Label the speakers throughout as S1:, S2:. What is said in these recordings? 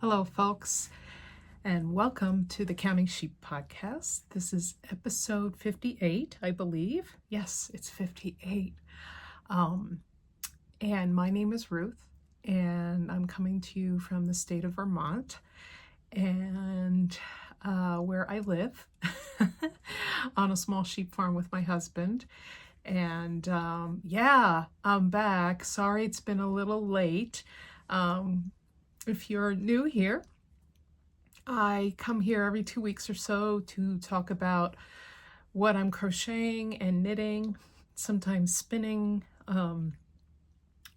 S1: Hello, folks, and welcome to the Counting Sheep podcast. This is episode 58, I believe. Yes, it's 58. And my name is Ruth, and I'm coming to you from the state of Vermont, and where I live on a small sheep farm with my husband. And I'm back. Sorry it's been a little late. If you're new here, I come here every 2 weeks or so to talk about what I'm crocheting and knitting, sometimes spinning,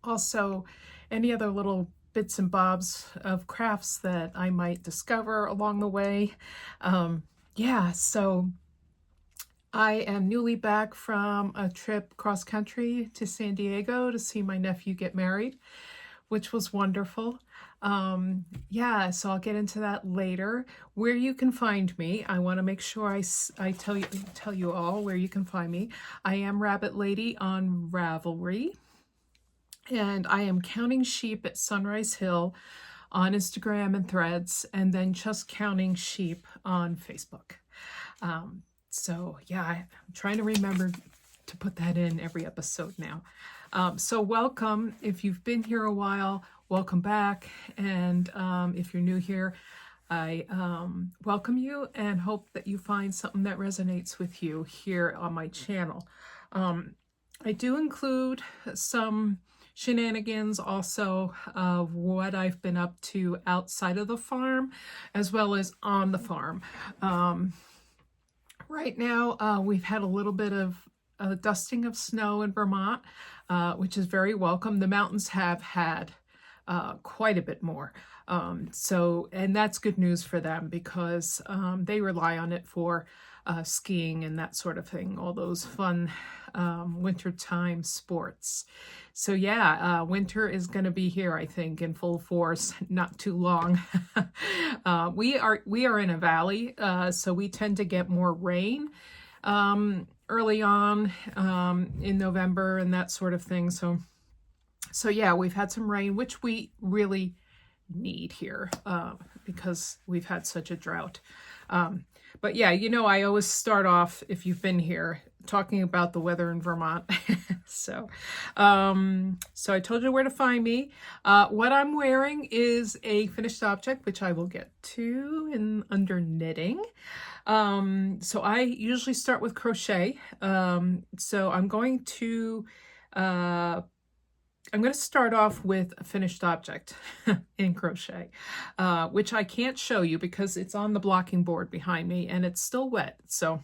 S1: also any other little bits and bobs of crafts that I might discover along the way. So I am newly back from a trip cross country to San Diego to see my nephew get married, which was wonderful. So I'll get into that later. Where you can find me, I want to make sure I tell you all where you can find me. I am rabbitlady on Ravelry, and I am Counting Sheep at Sunrise Hill on Instagram and Threads, and then just Counting Sheep on Facebook. I'm trying to remember to put that in every episode now. So welcome. If you've been here a while, welcome back. And if you're new here, I welcome you and hope that you find something that resonates with you here on my channel. I do include some shenanigans also of what I've been up to outside of the farm as well as on the farm. Right now, we've had a little bit of a dusting of snow in Vermont, which is very welcome. The mountains have had quite a bit more. And that's good news for them because they rely on it for skiing and that sort of thing, all those fun wintertime sports. So winter is going to be here, I think, in full force, not too long. We are in a valley, so we tend to get more rain early on in November and that sort of thing. So we've had some rain, which we really need here because we've had such a drought. I always start off, if you've been here, talking about the weather in Vermont. So I told you where to find me. What I'm wearing is a finished object, which I will get to under knitting. So I usually start with crochet. So I'm going to start off with a finished object in crochet, which I can't show you because it's on the blocking board behind me and it's still wet. So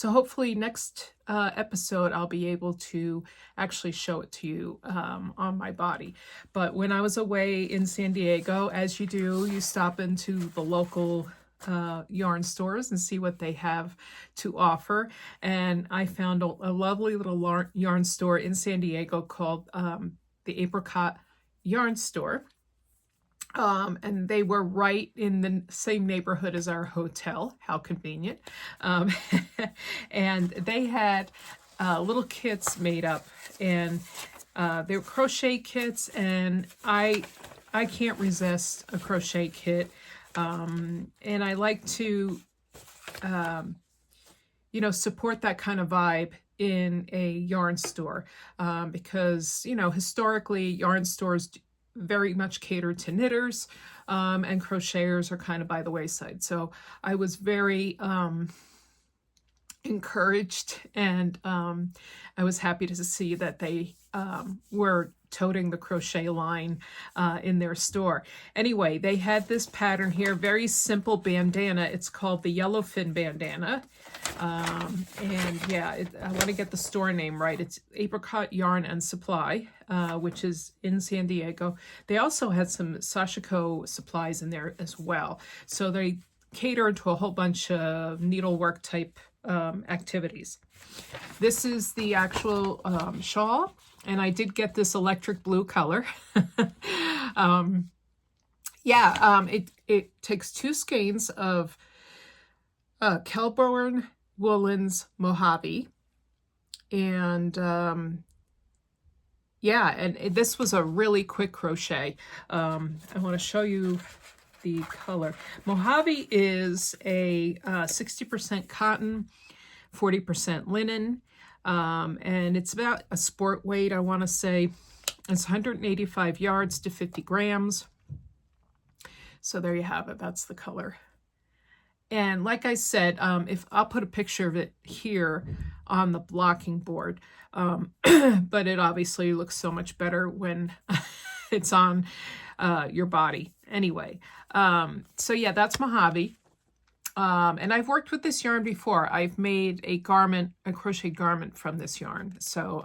S1: hopefully next episode I'll be able to actually show it to you on my body. But when I was away in San Diego, as you do, you stop into the local yarn stores and see what they have to offer. And I found a lovely little yarn store in San Diego called the Apricot Yarn Store. And they were right in the same neighborhood as our hotel. How convenient. And they had little kits made up, and they were crochet kits, and I can't resist a crochet kit. And I like to, support that kind of vibe in a yarn store, because, historically yarn stores very much cater to knitters, and crocheters are kind of by the wayside. So I was very, encouraged, and I was happy to see that they were toting the crochet line in their store. Anyway, they had this pattern here, very simple bandana. It's called the Yellowfin bandana. I want to get the store name right. It's Apricot Yarn and Supply, which is in San Diego. They also had some sashiko supplies in there as well. So they cater to a whole bunch of needlework type activities. This is the actual shawl, and I did get this electric blue color. It takes 2 skeins of Kelborn Woolens Mojave, and yeah, and this was a really quick crochet. I want to show you the color. Mojave is a 60% cotton, 40% linen, and it's about a sport weight, I want to say. It's 185 yards to 50 grams. So there you have it. That's the color. And like I said, if I'll put a picture of it here on the blocking board, but it obviously looks so much better when it's on your body. Anyway, so yeah, that's Mojave. And I've worked with this yarn before. I've made a garment, a crochet garment from this yarn. So,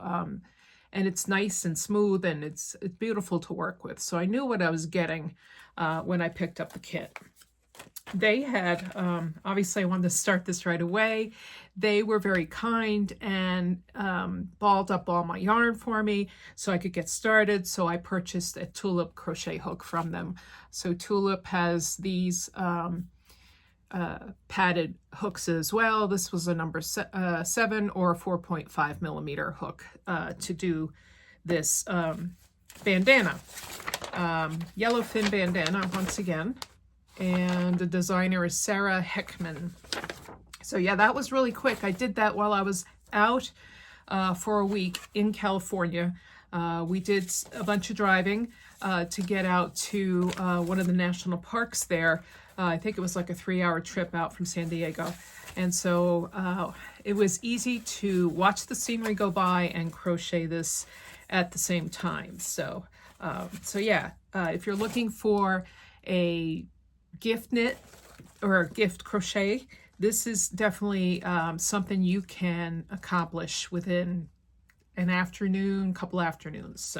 S1: and it's nice and smooth, and it's beautiful to work with. So I knew what I was getting when I picked up the kit. They had, obviously I wanted to start this right away. They were very kind and balled up all my yarn for me so I could get started. So I purchased a tulip crochet hook from them. So Tulip has these padded hooks as well. This was a number 7 or 4.5 millimeter hook to do this bandana. Yellowfin bandana once again. And the designer is Sarah Heckman. So yeah, that was really quick. I did that while I was out for a week in California. We did a bunch of driving to get out to one of the national parks there. I think it was like a 3-hour trip out from San Diego. And so it was easy to watch the scenery go by and crochet this at the same time. So, so yeah, if you're looking for a gift knit or a gift crochet, this is definitely something you can accomplish within an afternoon, couple afternoons.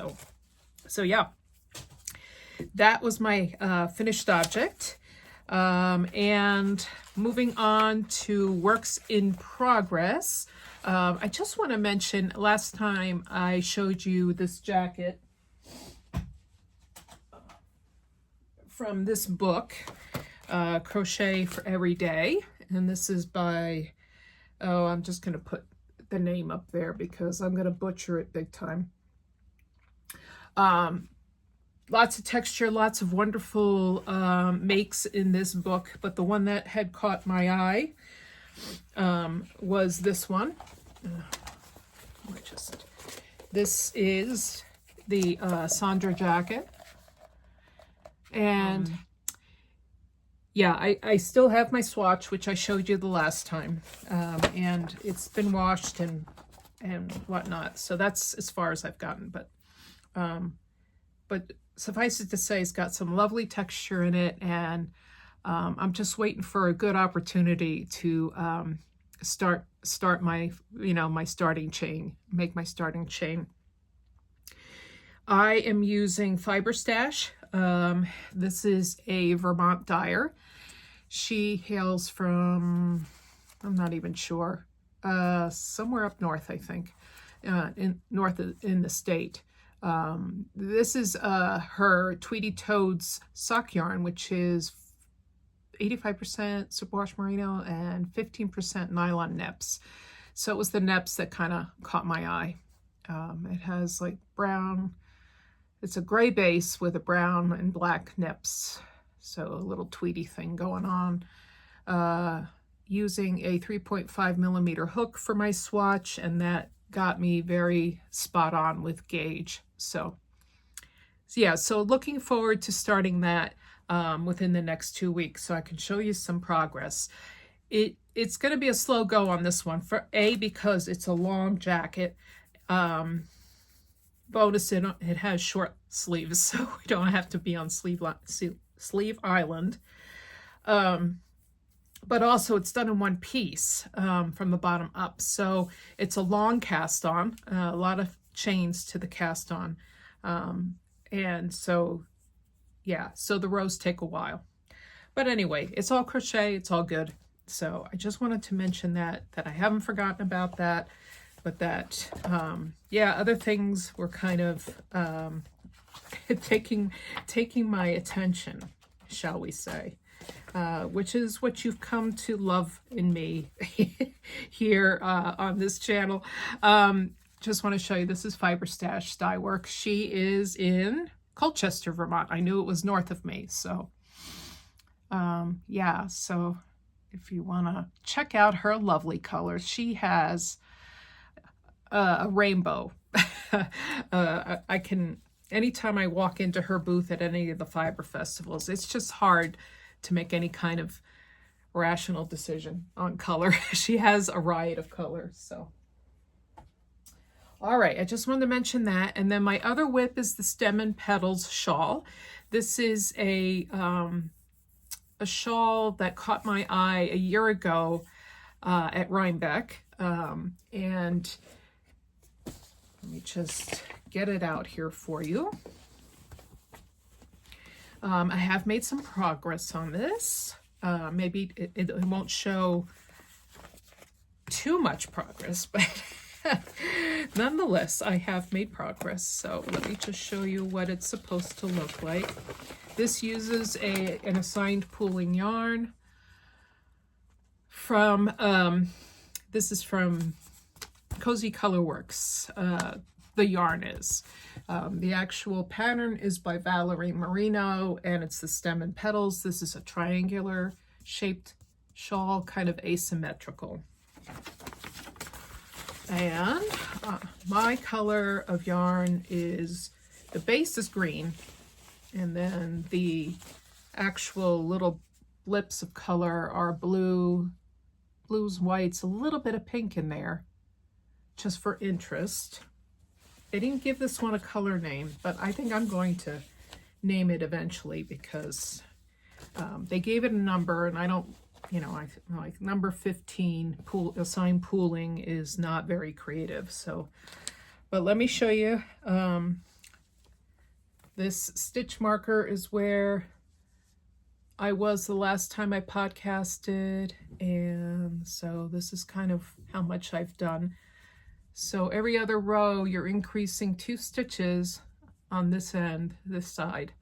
S1: So yeah, that was my finished object. And moving on to works in progress. I just want to mention, last time I showed you this jacket from this book, Crochet for Every Day. And this is by, oh, I'm just going to put the name up there because I'm going to butcher it big time. Lots of texture, lots of wonderful makes in this book, but the one that had caught my eye was this one. This is the Sandra jacket. And yeah, I still have my swatch, which I showed you the last time, and it's been washed and whatnot. So that's as far as I've gotten, but suffice it to say, it's got some lovely texture in it, and I'm just waiting for a good opportunity to start my, my starting chain, make my starting chain. I am using Fiber Stash. This is a Vermont dyer. She hails from, I'm not even sure, somewhere up north, I think, in the state. This is her Tweety Toads sock yarn, which is 85% superwash merino and 15% nylon neps. So it was the neps that kind of caught my eye. It has like brown, it's a gray base with a brown and black neps. So a little Tweety thing going on. Using a 3.5 millimeter hook for my swatch, and that got me very spot on with gauge. So yeah, so looking forward to starting that within the next 2 weeks so I can show you some progress. It's going to be a slow go on this one, because it's a long jacket. Bonus, it has short sleeves, so we don't have to be on sleeve island. But also it's done in one piece from the bottom up. So it's a long cast on, a lot of chains to the cast on. And so, yeah, so the rows take a while. But anyway, it's all crochet, it's all good. So I just wanted to mention that I haven't forgotten about that, but that, yeah, other things were kind of taking my attention, shall we say. Which is what you've come to love in me here on this channel. just want to show you, this is Fiber Stash Dye Work. She is in Colchester, Vermont. I knew it was north of me, so yeah, so if you want to check out her lovely colors, she has a rainbow. I can, anytime I walk into her booth at any of the fiber festivals, it's just hard to make any kind of rational decision on color. She has a riot of colors, so. All right, I just wanted to mention that. And then my other whip is the Stem and Petals shawl. This is a shawl that caught my eye a year ago at Rhinebeck. And let me just get it out here for you. I have made some progress on this. Maybe it won't show too much progress, but nonetheless, I have made progress. So let me just show you what it's supposed to look like. This uses an assigned pooling yarn from, this is from Cozy Colorworks. The yarn is. The actual pattern is by Valerie Marino, and it's the Stem and Petals. This is a triangular shaped shawl, kind of asymmetrical. And my color of yarn is, the base is green, and then the actual little blips of color are blue, blues, whites, a little bit of pink in there, just for interest. They didn't give this one a color name, but I think I'm going to name it eventually because they gave it a number, and I don't, you know, I like number 15, assigned pooling is not very creative. So, but let me show you. This stitch marker is where I was the last time I podcasted, and so this is kind of how much I've done. So every other row, you're increasing 2 stitches on this end, this side.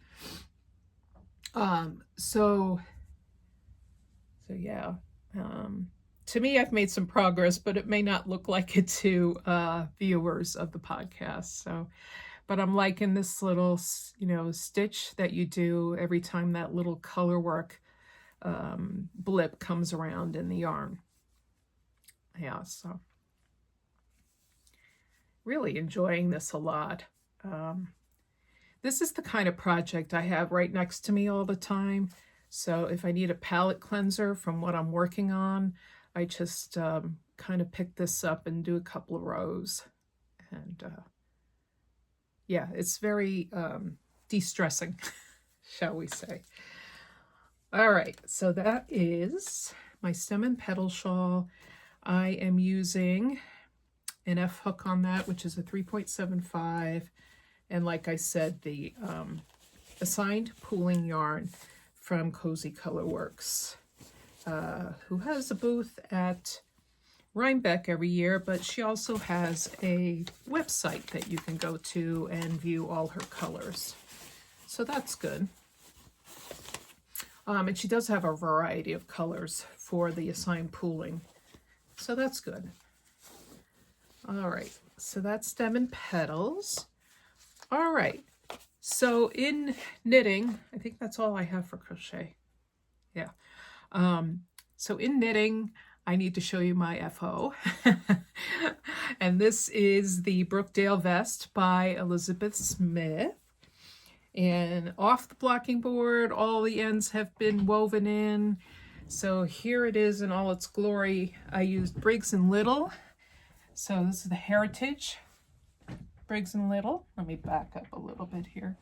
S1: So yeah, to me, I've made some progress, but it may not look like it to viewers of the podcast. So, but I'm liking this little, you know, stitch that you do every time that little color work blip comes around in the yarn. Yeah, so really enjoying this a lot. This is the kind of project I have right next to me all the time. So if I need a palette cleanser from what I'm working on, I just kind of pick this up and do a couple of rows. And yeah, it's very de-stressing, shall we say. All right, so that is my Stem and Petal shawl. I am using an F hook on that, which is a 3.75. And like I said, the assigned pooling yarn from Cozy Colorworks, who has a booth at Rhinebeck every year, but she also has a website that you can go to and view all her colors. So that's good. And she does have a variety of colors for the assigned pooling. So that's good. All right, so that's Stem and Petals. All right, so in knitting, I think that's all I have for crochet. Yeah. So in knitting, I need to show you my FO. And this is the Brookdale Vest by Elizabeth Smith. And off the blocking board, all the ends have been woven in. So here it is in all its glory. I used Briggs & Little. So this is the Heritage Briggs & Little. Let me back up a little bit here.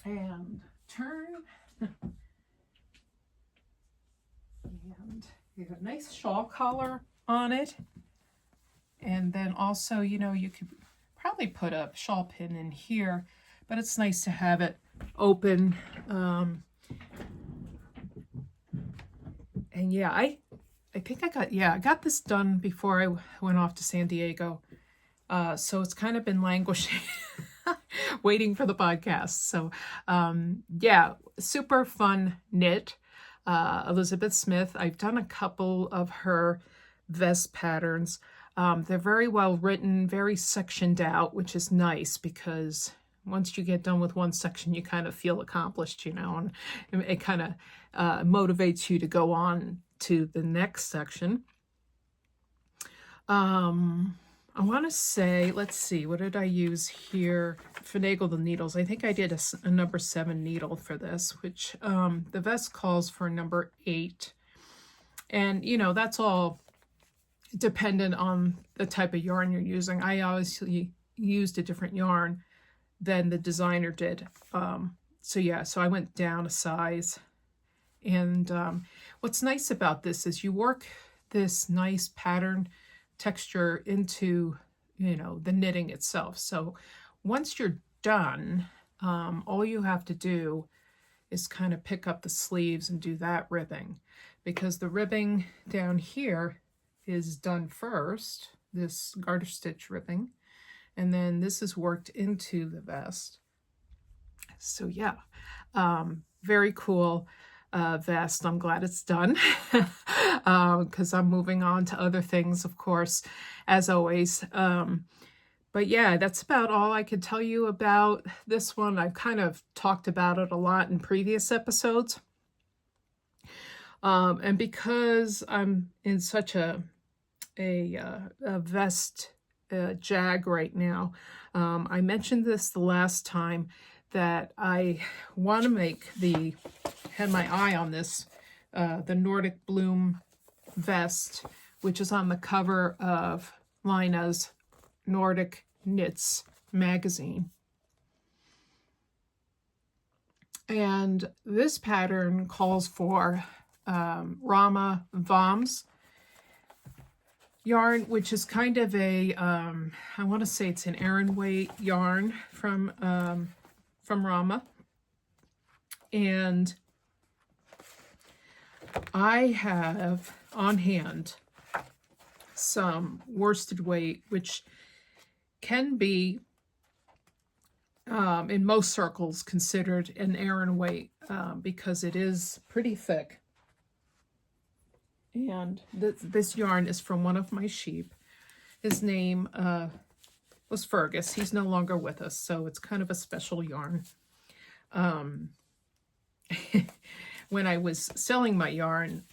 S1: And turn. And you have a nice shawl collar on it. And then also, you know, you could probably put a shawl pin in here, but it's nice to have it open. And yeah, I think I got this done before I went off to San Diego. So it's kind of been languishing, waiting for the podcast. So yeah, super fun knit. Elizabeth Smith. I've done a couple of her vest patterns. They're very well written, very sectioned out, which is nice because once you get done with one section, you kind of feel accomplished, and it kind of motivates you to go on to the next section. I want to say, let's see, what did I use here? Finagle the needles. I think I did a number 7 needle for this, which the vest calls for number 8. And, that's all dependent on the type of yarn you're using. I obviously used a different yarn than the designer did. So I went down a size. And what's nice about this is you work this nice pattern texture into, the knitting itself. So once you're done, all you have to do is kind of pick up the sleeves and do that ribbing, because the ribbing down here is done first, this garter stitch ribbing, and then this is worked into the vest. So yeah, very cool vest. I'm glad it's done because I'm moving on to other things, of course, as always. But yeah, that's about all I could tell you about this one. I've kind of talked about it a lot in previous episodes. And because I'm in such a vest jag right now, I mentioned this the last time that I want to had my eye on this, the Nordic Bloom vest, which is on the cover of Lina's Nordic Knits magazine. And this pattern calls for Rama Vams yarn, which is kind of I want to say it's an Aran weight yarn from Rama. And I have on hand some worsted weight, which can be in most circles considered an Aran weight because it is pretty thick. And this yarn is from one of my sheep. His name was Fergus. He's no longer with us, so it's kind of a special yarn. When I was selling my yarn,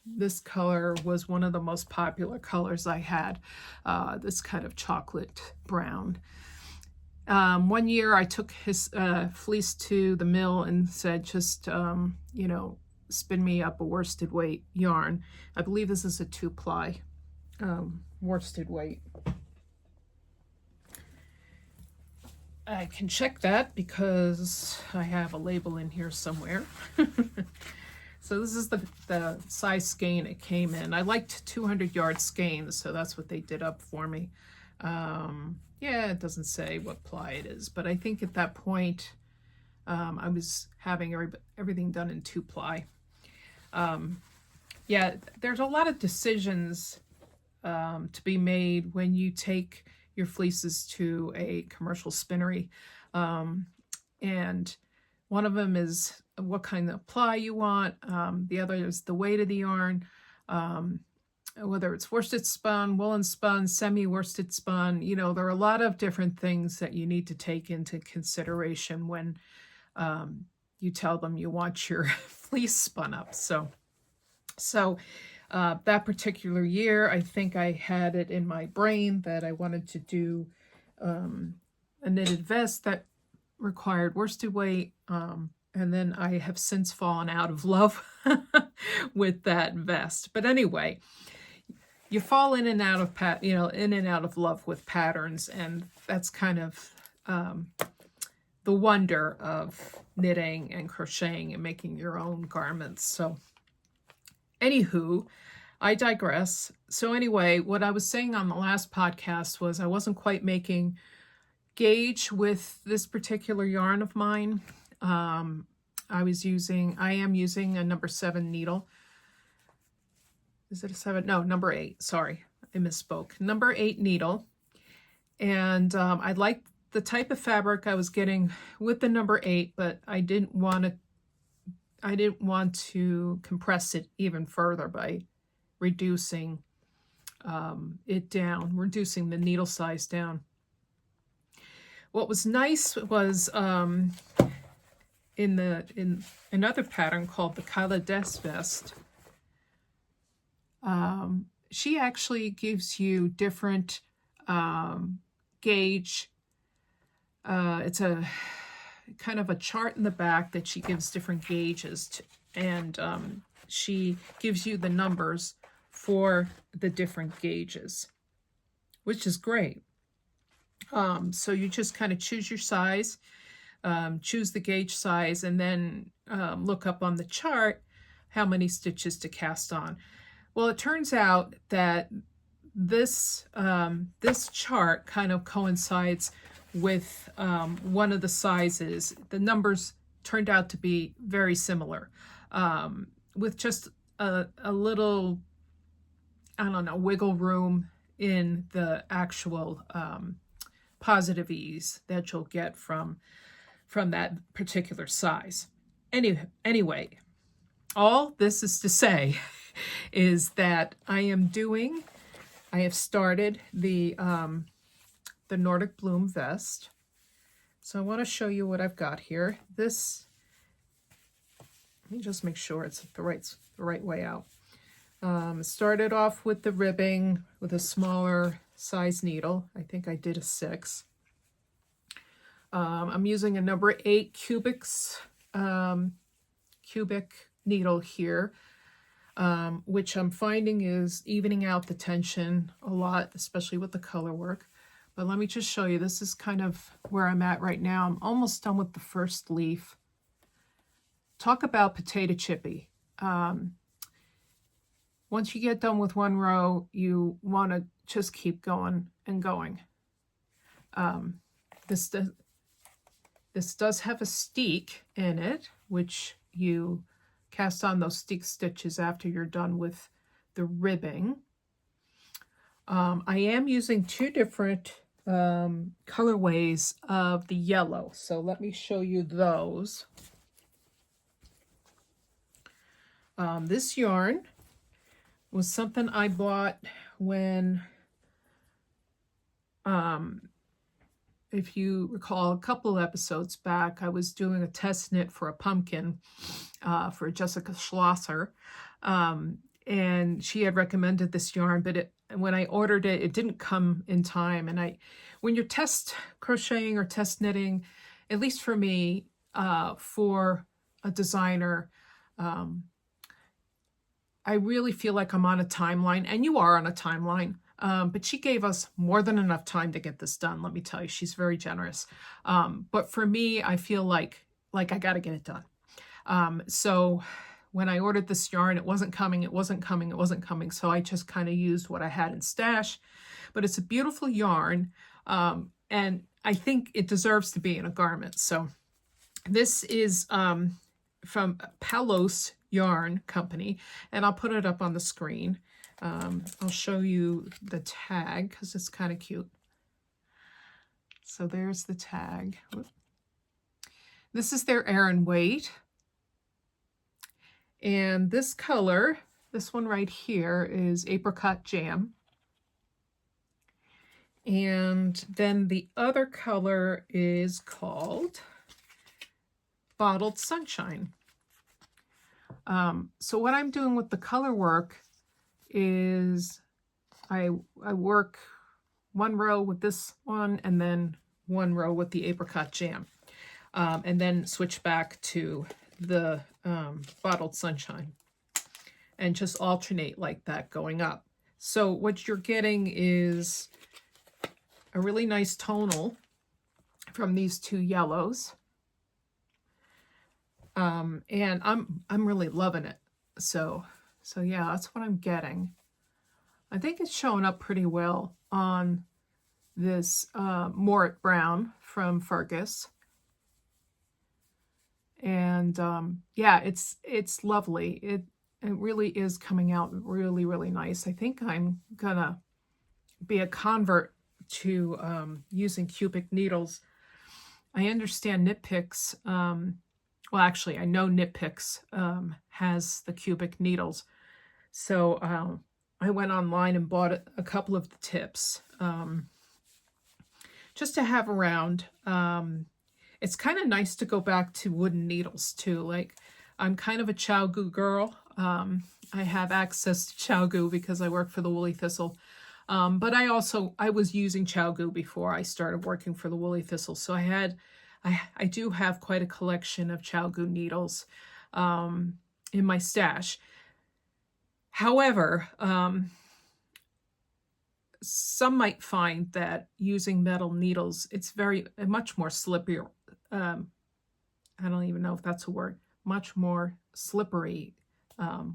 S1: this color was one of the most popular colors I had, this kind of chocolate brown. One year I took his fleece to the mill and said, just, spin me up a worsted weight yarn. I believe this is a 2-ply worsted weight. I can check that because I have a label in here somewhere. So this is the size skein it came in. I liked 200 yard skeins, so that's what they did up for me. Yeah, it doesn't say what ply it is, but I think at that point I was having everything done in 2-ply. Yeah, there's a lot of decisions to be made when you take your fleeces to a commercial spinnery. And one of them is what kind of ply you want. The other is the weight of the yarn, whether it's worsted spun, woolen spun, semi-worsted spun. There are a lot of different things that you need to take into consideration when you tell them you want your fleece spun up. So that particular year, I think I had it in my brain that I wanted to do a knitted vest that required worsted weight. And then I have since fallen out of love with that vest. But anyway, you fall in and out of love with patterns, and that's kind of the wonder of knitting and crocheting and making your own garments. So anywho, I digress. So anyway, what I was saying on the last podcast was I wasn't quite making gauge with this particular yarn of mine. I am using a number 7 needle. Is it a 7? No, number 8. Sorry, I misspoke. Number 8 needle. And I liked the type of fabric I was getting with the number 8, but I didn't want to compress it even further by reducing it down, reducing the needle size down. What was nice was in another pattern called the Kala Des Vest, she actually gives you different gauge. It's a kind of a chart in the back that she gives different gauges to, and she gives you the numbers for the different gauges, which is great. So you just kind of choose your size, choose the gauge size, and then look up on the chart how many stitches to cast on. Well, it turns out that this this chart kind of coincides with one of the sizes. The numbers turned out to be very similar, with just a little, I don't know, wiggle room in the actual positive ease that you'll get from that particular size. Anyway, all this is to say is that I have started the Nordic Bloom vest. So I want to show you what I've got here. This, let me just make sure it's the right way out. Started off with the ribbing with a smaller size needle. I think I did a 6. I'm using a number 8 cubic needle here, which I'm finding is evening out the tension a lot, especially with the color work. But let me just show you. This is kind of where I'm at right now. I'm almost done with the first leaf. Talk about potato chippy. Once you get done with one row, you want to just keep going and going. This does have a steek in it, which you cast on those steek stitches after you're done with the ribbing. I am using 2 different colorways of the yellow, so let me show you those. This yarn was something I bought when, if you recall a couple episodes back, I was doing a test knit for a pumpkin for Jessica Schlosser, and she had recommended this yarn, but when I ordered it, it didn't come in time. And when you're test crocheting or test knitting, at least for me, for a designer, I really feel like I'm on a timeline, and you are on a timeline. But she gave us more than enough time to get this done. Let me tell you, she's very generous. But for me, I feel like I got to get it done. So when I ordered this yarn, it wasn't coming. So I just kind of used what I had in stash. But it's a beautiful yarn, and I think it deserves to be in a garment. So this is from Palos Yarn Company, and I'll put it up on the screen. I'll show you the tag because it's kind of cute. So there's the tag. This is their Aran weight. And this color, this one right here, is Apricot Jam. And then the other color is called Bottled Sunshine. So what I'm doing with the color work is I work one row with this one and then one row with the Apricot Jam, and then switch back to the Bottled Sunshine and just alternate like that going up. So what you're getting is a really nice tonal from these 2 yellows. And I'm really loving it. So yeah, that's what I'm getting. I think it's showing up pretty well on this Morit Brown from Fergus. And yeah, it's lovely. It really is coming out really, really nice. I think I'm gonna be a convert to using cubic needles. I understand Knit Picks, well, actually, I know Knit Picks has the cubic needles. So I went online and bought a couple of the tips just to have around. It's kind of nice to go back to wooden needles too. Like, I'm kind of a ChowGoo girl. I have access to ChowGoo because I work for the Woolly Thistle. But I was using ChowGoo before I started working for the Woolly Thistle. So I do have quite a collection of ChowGoo needles in my stash. However, some might find that using metal needles, it's much more slippery. I don't even know if that's a word. Much more slippery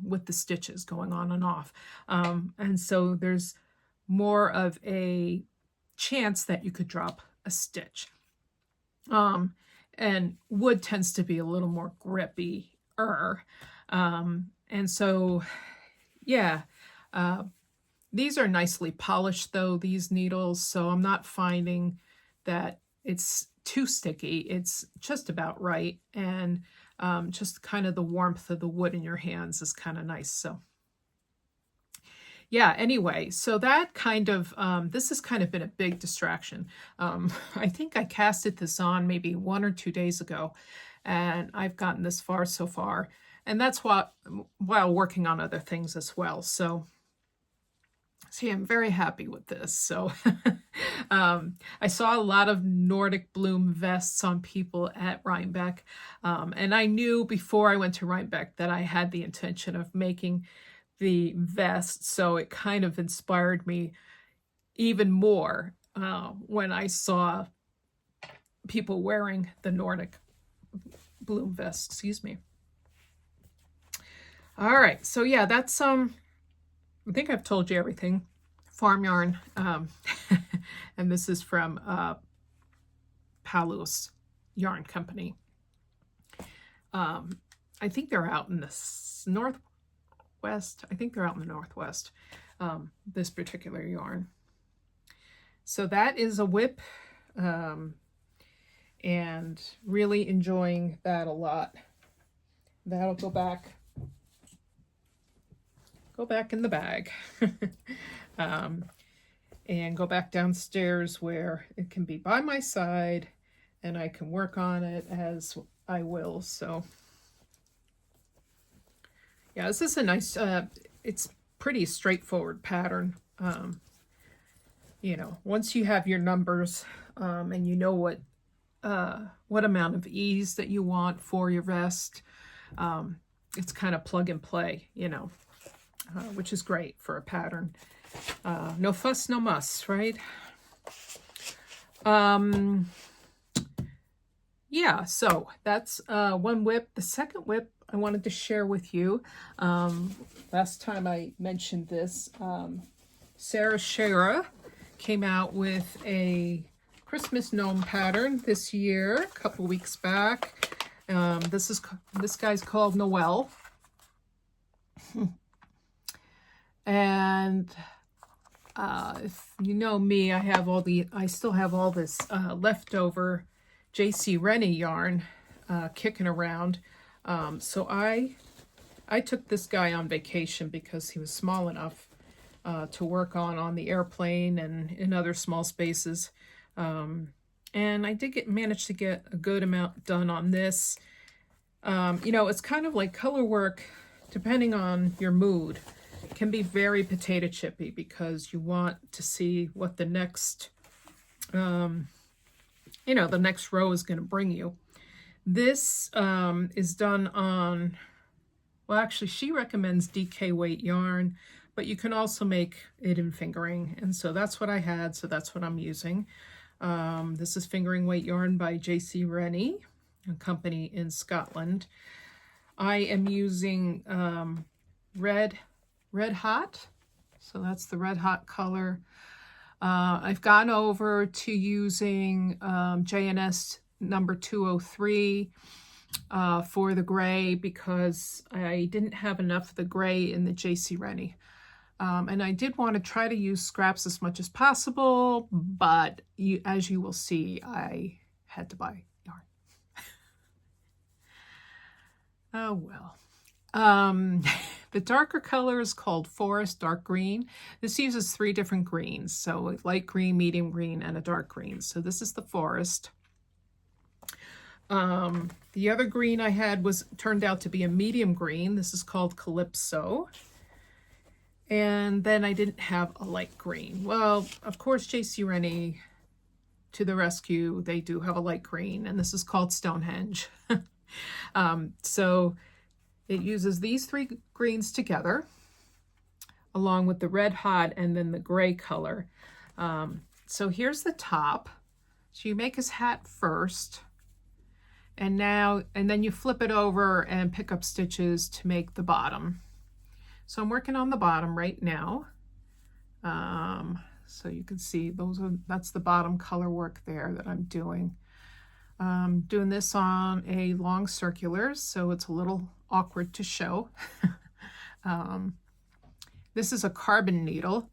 S1: with the stitches going on and off. And so there's more of a chance that you could drop a stitch. And wood tends to be a little more grippy. And so, yeah, these are nicely polished though, these needles. So I'm not finding that it's too sticky. It's just about right. And just kind of the warmth of the wood in your hands is kind of nice. So yeah, anyway, so that kind of, this has kind of been a big distraction. I think I casted this on maybe 1 or 2 days ago, and I've gotten this far so far. And that's while working on other things as well. So see, I'm very happy with this. So I saw a lot of Nordic bloom vests on people at Rhinebeck. And I knew before I went to Rhinebeck that I had the intention of making the vest. So it kind of inspired me even more when I saw people wearing the Nordic bloom vest, excuse me. All right, so yeah, that's I think I've told you everything. Farm yarn, and this is from Palos Yarn Company. I think they're out in the northwest. I think they're out in the northwest. This particular yarn. So that is a whip, and really enjoying that a lot. That'll go back in the bag. And go back downstairs where it can be by my side and I can work on it as I will. So yeah, this is a nice, it's pretty straightforward pattern. You know, once you have your numbers and you know what amount of ease that you want for your vest, it's kind of plug and play, you know. Which is great for a pattern. No fuss, no muss, right? Yeah, so that's one whip. The second whip I wanted to share with you. Last time I mentioned this, Sarah Shara came out with a Christmas gnome pattern this year, a couple weeks back. This guy's called Noel. And if you know me, I still have all this leftover J.C. Rennie yarn kicking around. So I took this guy on vacation because he was small enough to work on the airplane and in other small spaces. And I did manage to get a good amount done on this. You know, it's kind of like color work, depending on your mood. It can be very potato chippy because you want to see what the next, the next row is going to bring you. This is done on, well, actually, she recommends DK weight yarn, but you can also make it in fingering. And so that's what I had, so that's what I'm using. This is fingering weight yarn by J.C. Rennie, a company in Scotland. I am using Red Hot, so that's the Red Hot color. I've gone over to using JNS number 203 for the gray because I didn't have enough of the gray in the J.C. Rennie. And I did want to try to use scraps as much as possible, but as you will see, I had to buy yarn. Oh well. The darker color is called Forest Dark Green. This uses 3 different greens, so light green, medium green, and a dark green. So this is the Forest. The other green I had turned out to be a medium green. This is called Calypso. And then I didn't have a light green. Well, of course, J.C. Rennie to the rescue. They do have a light green, and this is called Stonehenge. So it uses these 3 greens together, along with the red hot and then the gray color. So here's the top. So you make his hat first, and then you flip it over and pick up stitches to make the bottom. So I'm working on the bottom right now. So you can see that's the bottom color work there that I'm doing. Doing this on a long circular, so it's a little awkward to show. This is a carbon needle,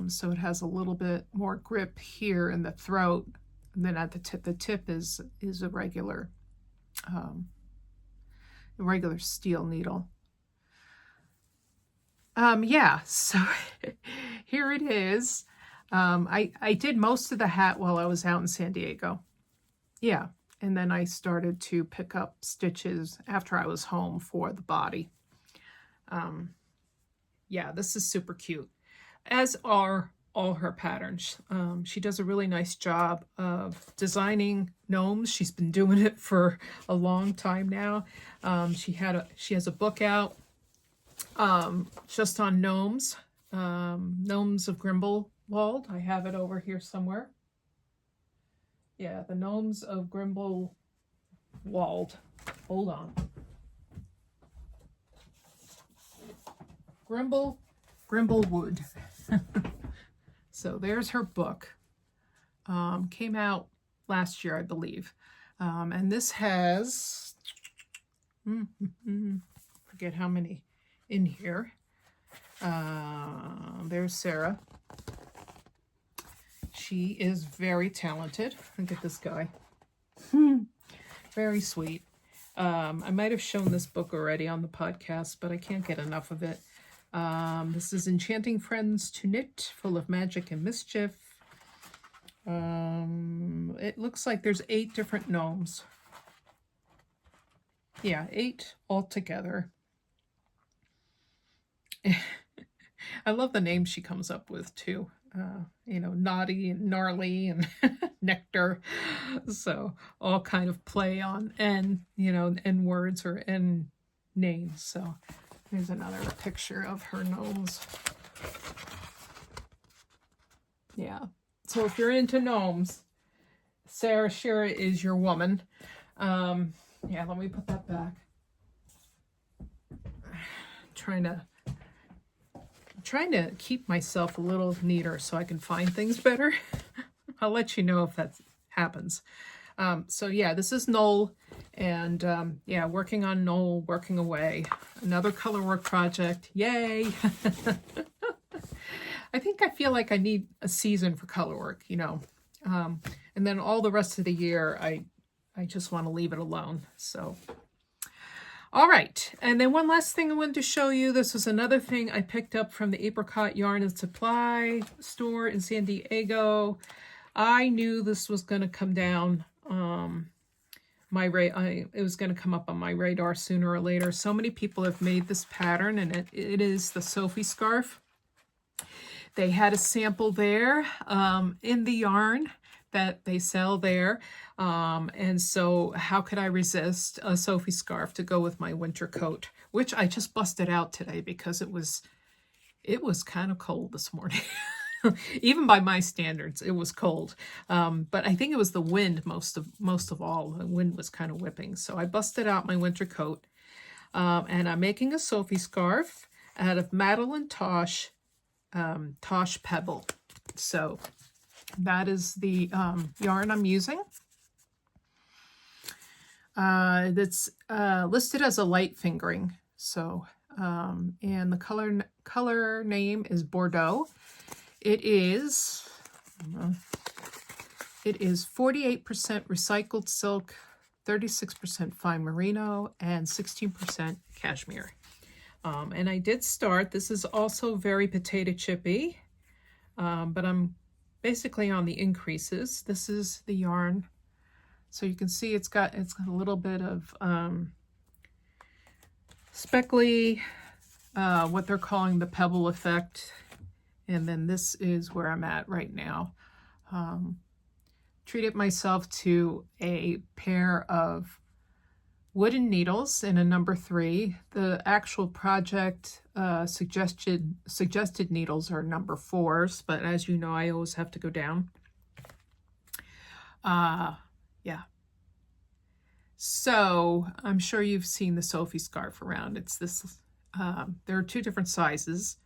S1: so it has a little bit more grip here in the throat, and then at the tip is a regular steel needle. Yeah, so here it is. I did most of the hat while I was out in San Diego. Yeah, and then I started to pick up stitches after I was home for the body. Yeah, this is super cute, as are all her patterns. She does a really nice job of designing gnomes. She's been doing it for a long time now. She has a book out just on gnomes, Gnomes of Grimblewald. I have it over here somewhere. Yeah, the Gnomes of Grimblewald. Hold on. Grimblewood. So there's her book. Came out last year, I believe. And this has, forget how many in here. There's Sarah. She is very talented. Look at this guy. Very sweet. I might have shown this book already on the podcast, but I can't get enough of it. This is Enchanting Friends to Knit, full of magic and mischief. It looks like there's 8 different gnomes. Yeah, 8 altogether. I love the names she comes up with too. Naughty and gnarly and nectar. So all kind of play on N words or N names. So here's another picture of her gnomes. Yeah. So if you're into gnomes, Sarah Shira is your woman. Yeah, let me put that back. Trying to keep myself a little neater so I can find things better. I'll let you know if that happens. So yeah, this is Knoll, and yeah, working on Knoll, working away. Another color work project. Yay! I feel like I need a season for color work, and then all the rest of the year, I just want to leave it alone. So. All right, and then one last thing I wanted to show you. This was another thing I picked up from the Apricot Yarn and Supply store in San Diego. I knew this was going to come down it was going to come up on my radar sooner or later. So many people have made this pattern, and it is the Sophie scarf. They had a sample there in the yarn that they sell there. And so how could I resist a Sophie scarf to go with my winter coat, which I just busted out today because it was kind of cold this morning. Even by my standards, it was cold. But I think it was the wind most of all. The wind was kind of whipping. So I busted out my winter coat. And I'm making a Sophie scarf out of Madeline Tosh Pebble. So that is the yarn I'm using. That's listed as a light fingering. So, and the color name is Bordeaux. It is 48% recycled silk, 36% fine merino, and 16% cashmere. And I did start, this is also very potato chippy, but I'm basically on the increases. This is the yarn. So you can see it's got a little bit of speckly, what they're calling the pebble effect. And then this is where I'm at right now. Treated myself to a pair of wooden needles in a number 3. The actual project suggested needles are number 4s, but as you know, I always have to go down. Yeah. So I'm sure you've seen the Sophie scarf around. It's this, there are 2 different sizes.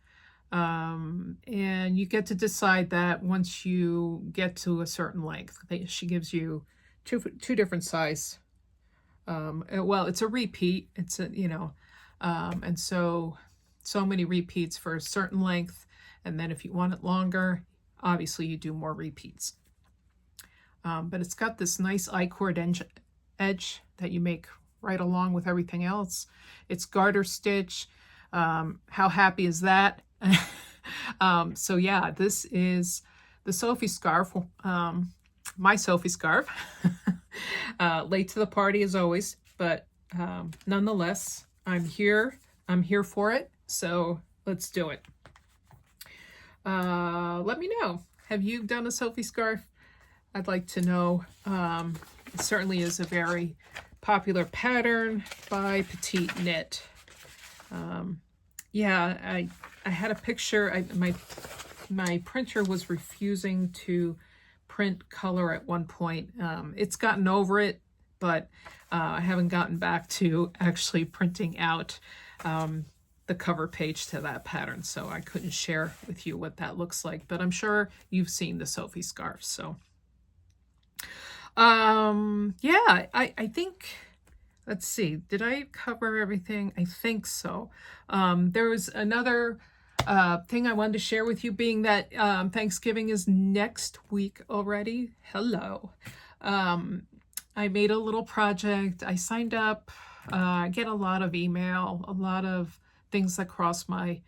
S1: And you get to decide that once you get to a certain length. She gives you two different size. Well, it's a repeat. It's a, and so many repeats for a certain length. And then if you want it longer, obviously you do more repeats. But it's got this nice I-cord edge that you make right along with everything else. It's garter stitch. How happy is that? So yeah, this is the Sophie scarf, my Sophie scarf. Late to the party as always, but nonetheless, I'm here for it. So let's do it. Let me know. Have you done a Sophie scarf? I'd like to know. It certainly is a very popular pattern by Petite Knit. Yeah, I had a picture. My printer was refusing to print color at one point. It's gotten over it, but I haven't gotten back to actually printing out the cover page to that pattern, so I couldn't share with you what that looks like. But I'm sure you've seen the Sophie scarf. So, yeah, I think. Let's see, did I cover everything? I think so. There was another thing I wanted to share with you, being that Thanksgiving is next week already. Hello. I made a little project. I signed up. I get a lot of email, a lot of things that cross my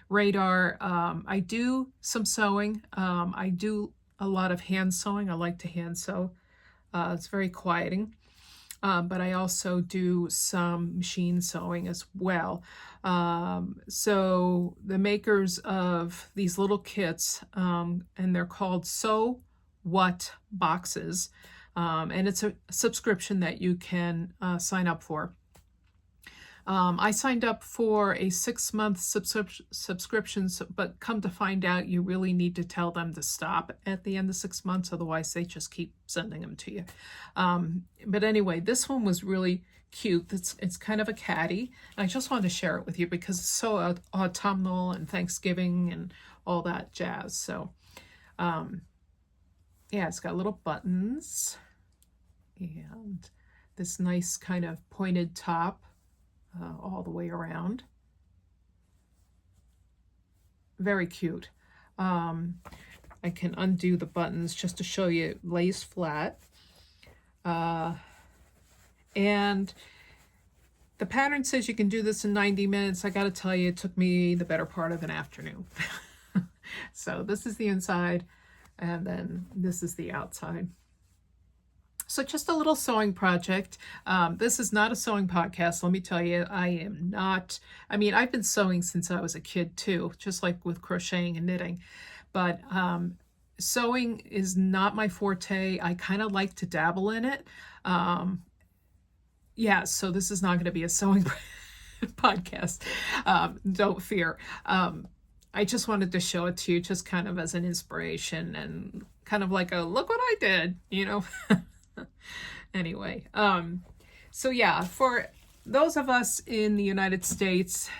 S1: radar. I do some sewing. I do a lot of hand sewing. I like to hand sew. It's very quieting. But I also do some machine sewing as well. So the makers of these little kits, and they're called Sew What boxes, and it's a subscription that you can sign up for. I signed up for a 6-month subscription, but come to find out you really need to tell them to stop at the end of 6 months, otherwise they just keep sending them to you. But anyway, this one was really cute. It's kind of a caddy, and I just wanted to share it with you because it's so autumnal and Thanksgiving and all that jazz. So yeah, it's got little buttons and this nice kind of pointed top. All the way around. Very cute. I can undo the buttons just to show you it lays flat. And the pattern says you can do this in 90 minutes. I got to tell you, it took me the better part of an afternoon. So this is the inside, and then this is the outside. So just a little sewing project. This is not a sewing podcast, let me tell you. I am not, I've been sewing since I was a kid too, just like with crocheting and knitting. But sewing is not my forte. I kind of like to dabble in it. Yeah, so this is not going to be a sewing podcast. Don't fear. I just wanted to show it to you just kind of as an inspiration and kind of like a look what I did, Anyway, so yeah, for those of us in the United States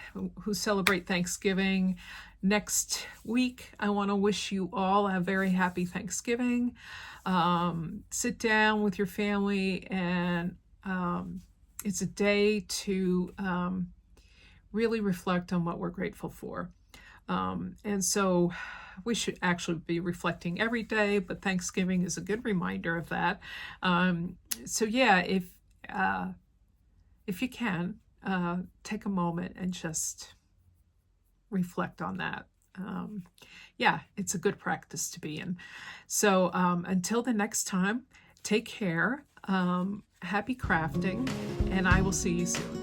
S1: who celebrate Thanksgiving next week, I want to wish you all a very happy Thanksgiving. Sit down with your family, and it's a day to really reflect on what we're grateful for. And so we should actually be reflecting every day, but Thanksgiving is a good reminder of that. So yeah, if you can, take a moment and just reflect on that. Yeah, it's a good practice to be in. So until the next time, take care, happy crafting, and I will see you soon.